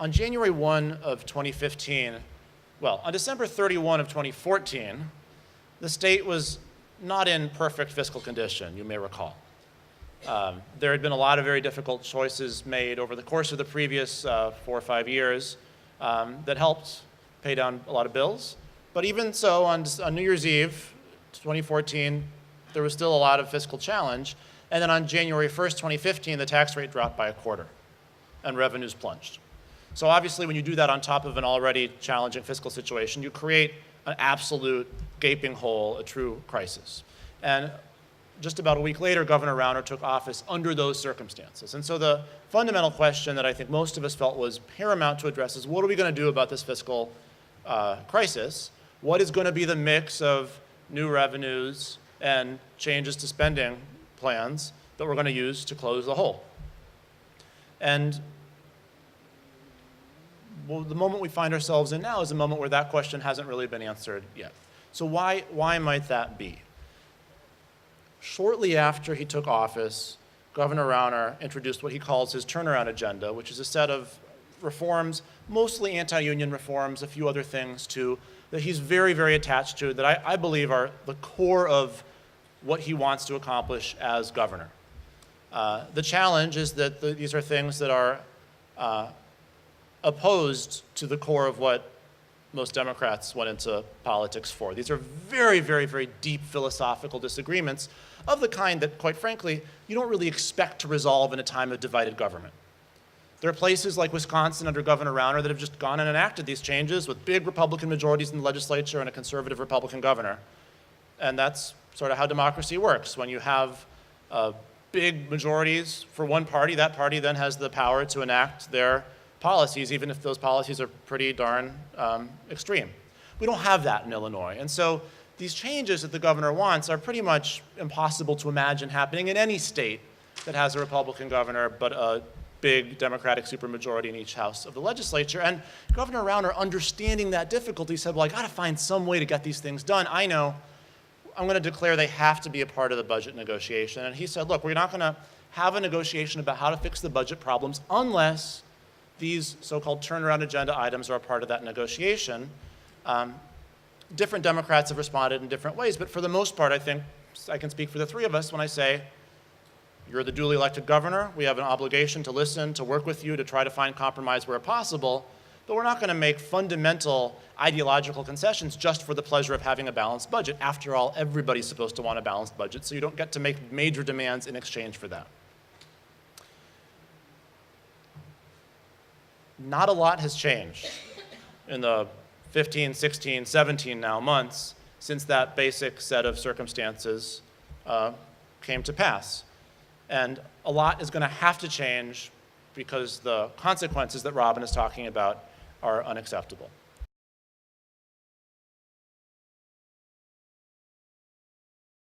on January 1 of 2015, well, on December 31 of 2014, the state was not in perfect fiscal condition, you may recall. There had been a lot of very difficult choices made over the course of the previous 4 or 5 years that helped pay down a lot of bills. But even so, on New Year's Eve, 2014, there was still a lot of fiscal challenge. And then on January 1st, 2015, the tax rate dropped by 1/4 and revenues plunged. So obviously, when you do that on top of an already challenging fiscal situation, you create an absolute gaping hole, a true crisis. And just about a week later, Governor Rauner took office under those circumstances. And so the fundamental question that I think most of us felt was paramount to address is, what are we going to do about this fiscal crisis? What is going to be the mix of new revenues and changes to spending plans that we're going to use to close the hole? And well, the moment we find ourselves in now is a moment where that question hasn't really been answered yet. So why might that be? Shortly after he took office, Governor Rauner introduced what he calls his turnaround agenda, which is a set of reforms, mostly anti-union reforms, a few other things too, that he's very, very attached to, that I believe are the core of what he wants to accomplish as governor. The challenge is that these are things that are opposed to the core of what most Democrats went into politics for. These are very, very, very deep philosophical disagreements of the kind that, quite frankly, you don't really expect to resolve in a time of divided government. There are places like Wisconsin under Governor Rauner that have just gone and enacted these changes with big Republican majorities in the legislature and a conservative Republican governor. And that's sort of how democracy works. When you have big majorities for one party, that party then has the power to enact their policies, even if those policies are pretty darn extreme. We don't have that in Illinois. And so these changes that the governor wants are pretty much impossible to imagine happening in any state that has a Republican governor but a big Democratic supermajority in each house of the legislature. And Governor Rauner, understanding that difficulty, said, well, I got to find some way to get these things done. I know. I'm going to declare they have to be a part of the budget negotiation. And he said, look, we're not going to have a negotiation about how to fix the budget problems unless these so-called turnaround agenda items are a part of that negotiation. Different Democrats have responded in different ways, but for the most part, I think I can speak for the three of us when I say, you're the duly elected governor. We have an obligation to listen, to work with you, to try to find compromise where possible, but we're not going to make fundamental ideological concessions just for the pleasure of having a balanced budget. After all, everybody's supposed to want a balanced budget, so you don't get to make major demands in exchange for that. Not a lot has changed in the 15, 16, 17 now months since that basic set of circumstances came to pass. And a lot is going to have to change because the consequences that Robin is talking about are unacceptable.